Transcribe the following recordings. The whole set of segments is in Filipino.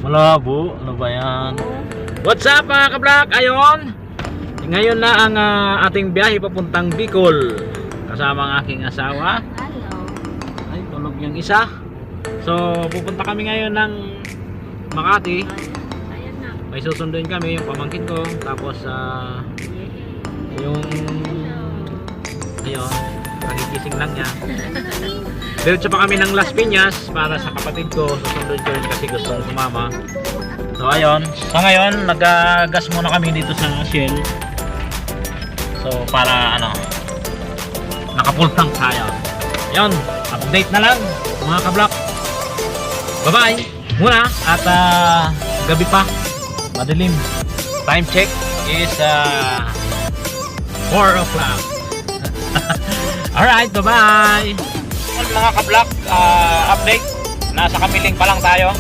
Malabo. Ano ba yan? What's up mga ka-vlog? Ayon. Ngayon na ang ating biyahe papuntang Bicol. Kasama ang aking asawa. Hello. Ay, tulog yung isa. So, pupunta kami ngayon ng Makati. Ayan na. May susunduin kami yung pamangkin ko. Tapos, yung... Ayun. Nagigising lang niya. Diretso pa kami ng Las Piñas para sa kapatid ko. Susunduin ko rin kasi gustong sumama. So, ayun. So, ngayon, nag-gas muna kami dito sa Shell. So, para ano, naka-full tank tayo. Ayun. Update na lang mga ka-vlog. Bye-bye muna at gabi pa, madilim. Time check is 4 o'clock. Alright, bye-bye. Mga ka-vlog, update. Nasa Kamiling pa lang tayo.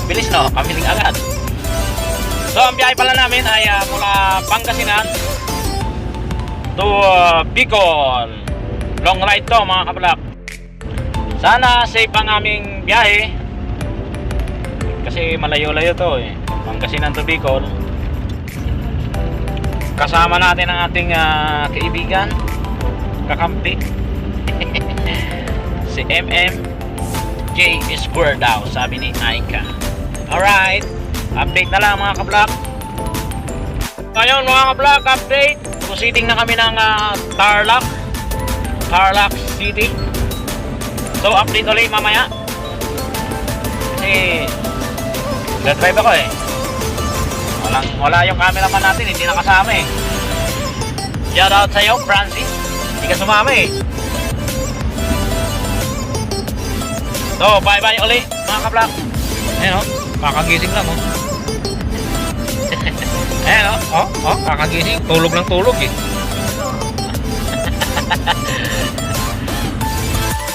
Bilis no, Kamiling agad. So ang biyahe pala namin ay mula Pangasinan to Bicol. Long ride to mga ka-vlog. Sana safe ang aming biyahe. Kasi malayo-layo to eh. Pangasinan to Bicol. Kasama natin ang ating kaibigan, kakampi. Si J Square daw, sabi ni Aika. Alright, update na lang mga ka-vlog. Ngayon mga ka-vlog, update. Proceeding na kami ng Tarlac City. So update ulit mamaya. Kasi nag-drive ako eh. Wala yung cameraman natin, hindi nakasama eh. Shout out sa'yo, Francis. Hindi ka sumama eh. So, bye-bye ulit mga ka-vlog. Ayan o, kakagising lang o. Ayan o, kakagising. Tulog lang tulog eh.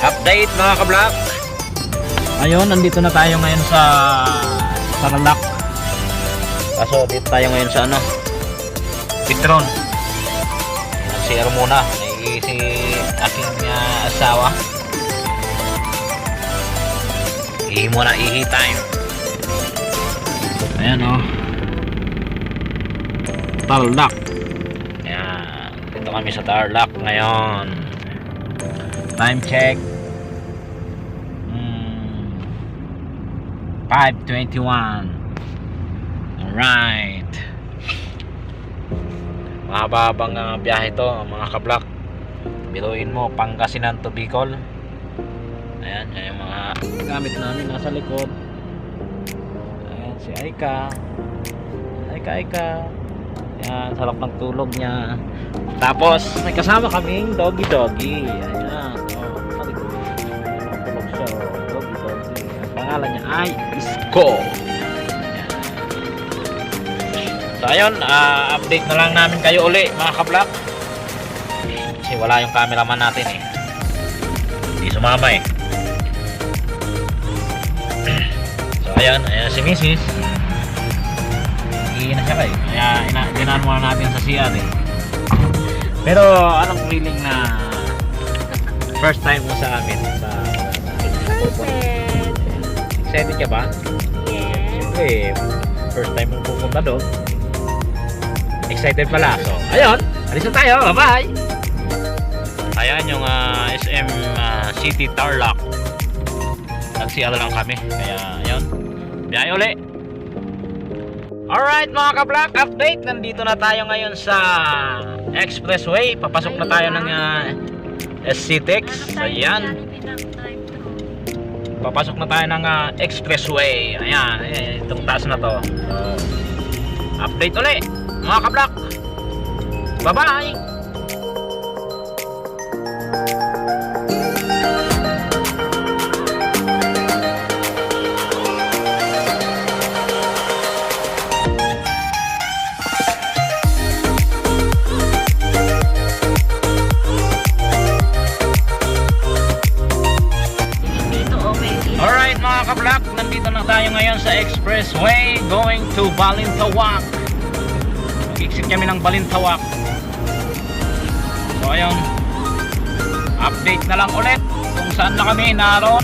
Update mga ka-vlog. Ayun, nandito na tayo ngayon sa Tarlac. Kaso dito tayo ngayon sa ano, Petron. Nag-share muna si aking asawa. Ihi muna, ihi time. Ayan o, Tarlac. Ayan, dito kami sa Tarlac ngayon. Time check 5:21. Alright, mahabang biyahe to mga ka-vlog. Biruin mo, Pangasinan to Bicol. Ayan, yan yung mga gamit namin nasa likod. Ayan si Aika. Aika. Ayan, sarap ng tulog niya. Tapos may kasama kaming doggy. Ayan, sa likod. Tulog siya, doggy. Ang pangalan niya ay Isko. So ayun, update na lang namin kayo uli mga ka-vlog. Kasi wala yung cameraman natin eh. Hindi sumama eh. So ayan si Mrs. Hindi na siya kayo. Kaya dinaan muna natin sa CR eh. Pero anong feeling na first time mo sa amin? Excited ka ba? Yes. Siyempre, first time mo pupunta doon. Excited pala. So, ayun. Alis na tayo. Bye-bye. Ayan yung SM City Tarlac. Nag-CR lang kami. Kaya, ayun. Biyahe uli. Alright mga ka-vlog, update. Nandito na tayo ngayon sa Expressway. Papasok na tayo ng SCTEX. Ayan. Papasok na tayo ng Expressway. Ayan. Itong taas na to. So, update uli mga ka-vlog. Bye-bye. Alright mga ka-vlog, nandito na tayo ngayon sa Expressway going to Balintawak. Exit kami ng Balintawak. So ayun, update na lang ulit kung saan na kami naroon.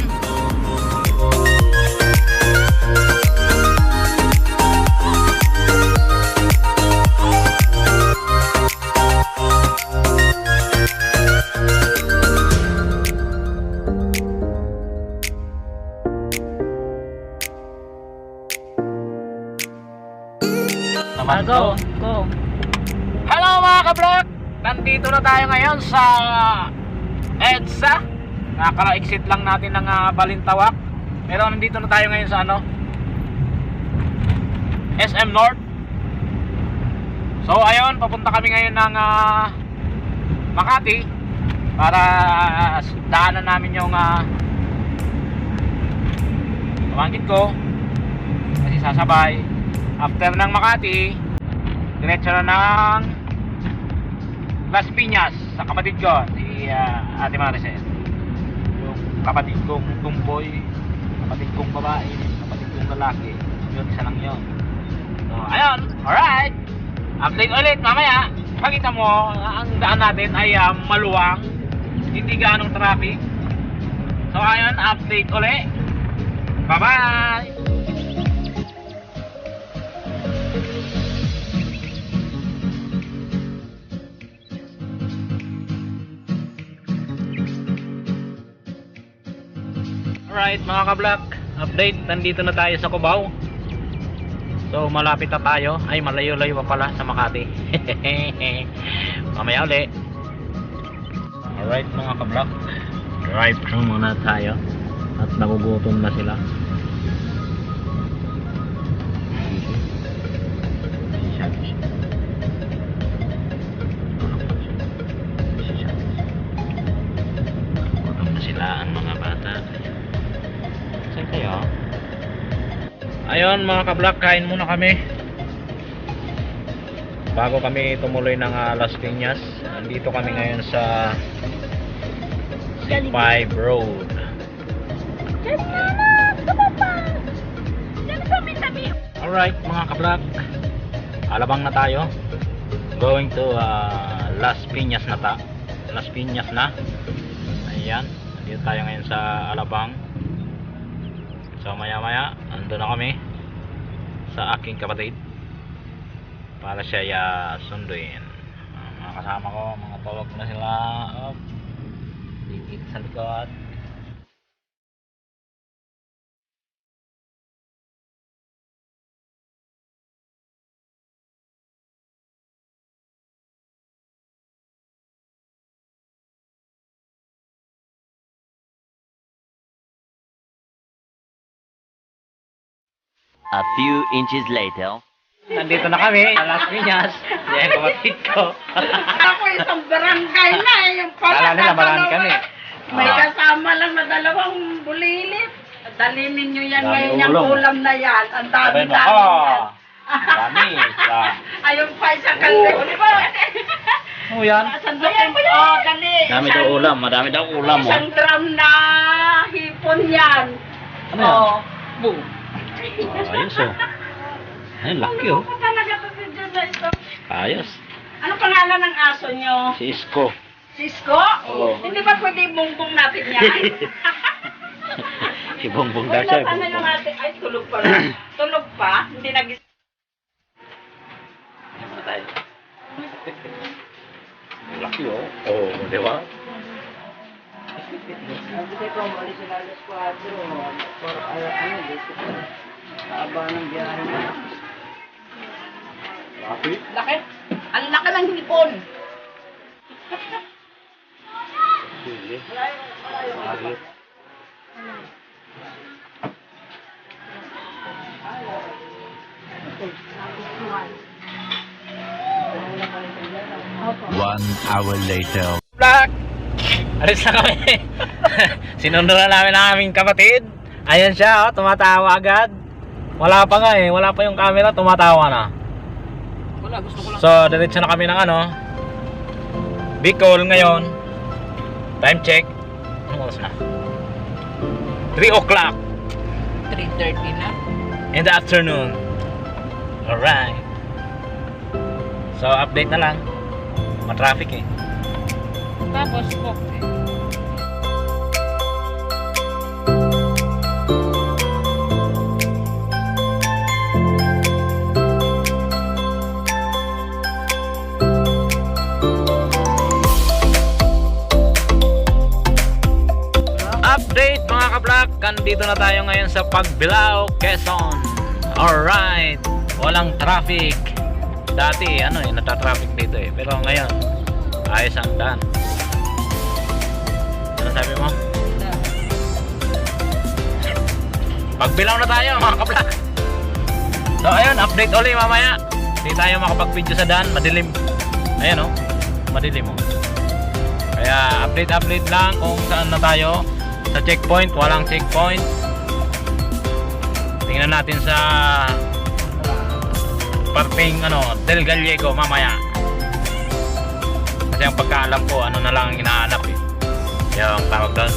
Naman Go. to. Go. Hello mga ka-vlog! Nandito na tayo ngayon sa EDSA. Nakaka-exit lang natin ng Balintawak. Pero nandito na tayo ngayon sa SM North. So ayun, papunta kami ngayon ng Makati para daanan namin yung pamangkin ko kasi sasabay. After ng Makati, diretso na ng Las Piñas sa kapatid ko, si Ate Maricel. Yung kapatid kong tumboy, kapatid kong babae, kapatid kong lalaki. Yun, isa lang yun. So, ayun, alright. Update ulit mamaya. Pakita mo, ang daan natin ay maluwang, hindi ganong traffic. So, ayun, update ulit. Bye-bye! Alright mga ka-vlog, update, nandito na tayo sa Cubao. So malapit na tayo, ay malayo-layo pa pala sa Makati. Mamaya uli. Alright mga ka-vlog, drive through muna tayo at nagugutom na sila. Nagugutom na sila ang mga bata. Saan kayo? Ayun mga ka-vlog, kain muna kami bago kami tumuloy ng Las Piñas. Nandito kami ngayon sa C5 Road. Alright mga ka-vlog, alabang na tayo, going to Las Piñas na Las Piñas na. Ayan, nandito tayo ngayon sa Alabang. So maya maya ando na kami sa aking kapatid para siya sunduin. Mga kasama ko, mga tawag na sila. Dikit sa likod. A few inches later. Nandito na kami sa Las Piñas. Yan kapatid ko. Ako isang barangay na eh. Yung Kala nila marami kami. May kasama lang na dalawang bulilit. Dalinin nyo yan Dami ngayon yung ulam. ulam na yan. Ang Sabi mo, dami-dami yan. dami. Ayun pa isang kalde. Di ba? Oh yan. Sandukin mo. Oh, dali. Dami daw ulam, madami daw ulam mo. Isang drum na hipon yan. Ano yan? Oh. Boom. Ayos oh. Ayun, laki oh. Ano talaga to si Diyos na ito? Ayos. Ano pangalan ng aso nyo? Si Isko. Cisco? Oo. Hindi ba pwede bumbong natin yan? Si Bongbong daw siya. Wala, sana yung Bongbong. ate. Ay, tulog pa lang. Tulog pa? Hindi nag- Laki oh. Oo, di ba? Kasi ko, mali sila alas 4. Para ano, dito. Haba ng biyahe na. Laki. Laki? Ang laki ng hipon. Sili. Laki. One hour later. Vlog! Alis na kami. Sinundo na namin ang aming kapatid. Ayan siya, oh, tumatawa agad. Wala pa nga eh, wala pa yung camera, tumatawa na. So, diretso na kami ng Bicol ngayon. Time check. Anong oras na? 3 o'clock 3:30 na. in the afternoon. Alright. So, update na lang. Ma-traffic eh. Tapos po. Update mga ka-vlog, nandito na tayo ngayon sa Pagbilao, Quezon. Alright, walang traffic. dati ano natatraffic dito pero ngayon ayos ang daan. Ano sabi mo? Pagbilaw na tayo mga ka-vlog. So ayun, update ulit mamaya. Hindi tayo makapag-video sa daan, madilim. Ayan madilim Kaya update lang kung saan na tayo. Sa checkpoint, walang checkpoint. Tingnan natin sa parting Del Gallego mamaya. Kasi ang pagkaalam ko na lang ang hinahanap yung tawag doon,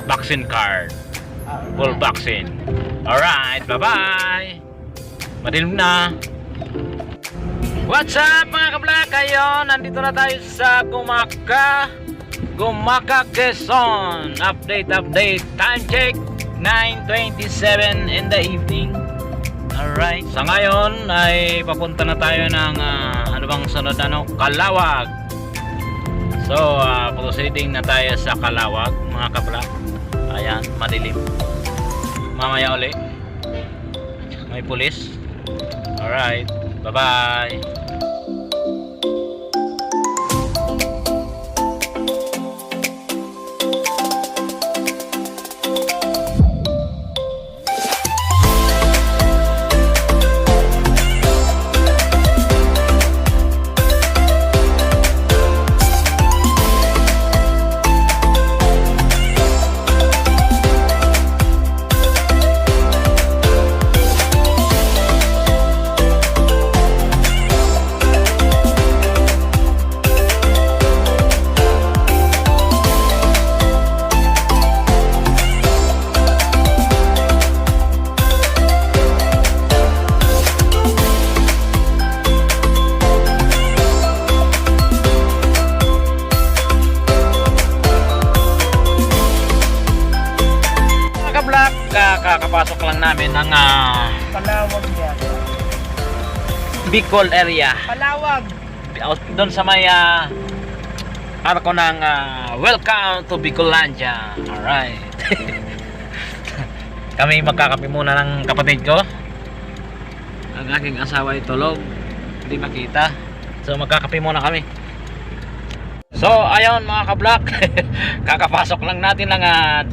vaccine card, full vaccine. Alright, bye bye. Madilim na. What's up mga ka-vlog? Ayun, nandito na tayo sa Gumaka Quezon. Update. Time check 9:27 in the evening. Alright. Sa ngayon ay papunta na tayo ng ano bang sunod Calawag. So proceeding na tayo sa Calawag mga ka-vlog. Ayan, madilim. Mamaya uli may pulis. Alright, bye bye. Kakapasok lang namin ng Palawag yan. Bicol area. Palawag. Doon sa may arko ng welcome to Bicolandia. Alright. Kami magkakape muna ng kapatid ko. Ang aking asawa ay tulog, hindi makita. So magkakape muna kami. So ayun mga ka-vlog. Kakapasok lang natin ng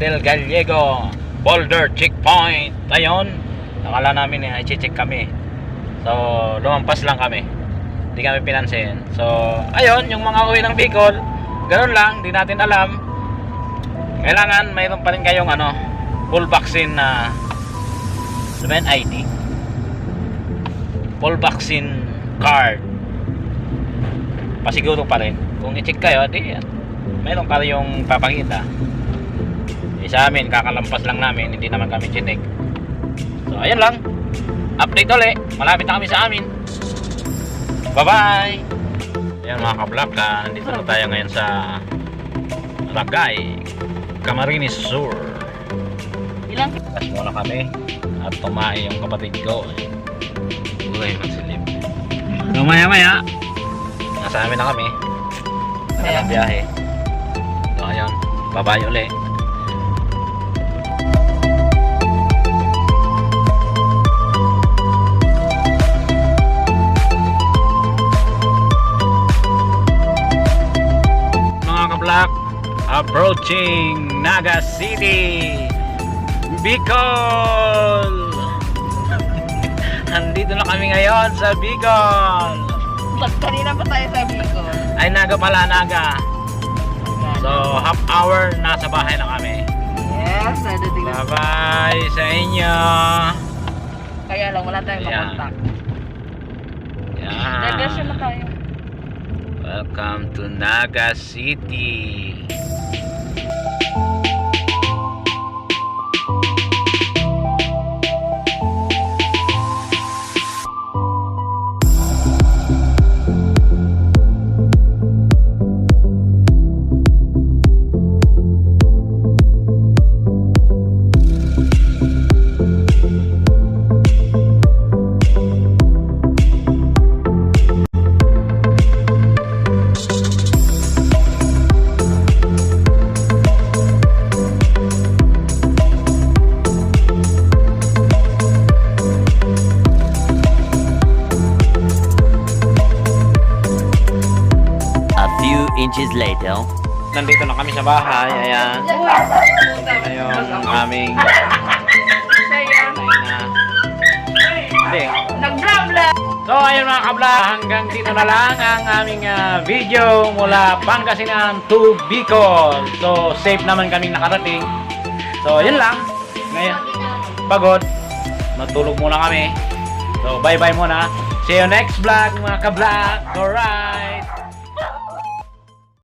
Del Gallego Boulder checkpoint. Ayun, nakala namin i-check kami. So lumampas lang kami, hindi kami pinansin. So ayun, yung mga uwi ng Bicol, ganoon lang, di natin alam. Kailangan mayroon pa rin kayong full vaccine na ID, full vaccine card. Pasiguro pa rin. Kung i-check kayo, di mayroon pa rin yung papakita. Sa amin, kakalampas lang namin, hindi naman kami chinek. So ayun lang, update ulit, malapit na kami sa amin. Bye bye. Ayan mga ka-vlog, nandito na tayo ngayon sa Lagay, Camarines Sur. Ilang? Gas muna kami at tumae yung kapatid ko. Uy, magsilip. So maya nasa amin na kami. Ayan biyahe. So ayun, bye bye ulit. Approaching Naga City, Bicol. Andito na kami ngayon sa Bicol. Kanina pa tayo sa Bicol. Ay Naga pala, Naga. So half hour nasa bahay na kami. Yes, bye bye sa inyo. Kaya lang wala tayong makontak. Diversion na tayo. Welcome to Naga City. inches later. Nandito na kami sa bahay. Ayan. Ayun ang aming Hindi. So ayun mga kabla, hanggang dito na lang ang aming video mula Pangasinan to Bicol. So safe naman kaming nakarating. So yun lang. Ngayon, pagod. Matulog muna kami. So bye bye muna. See you next vlog mga kabla. Alright.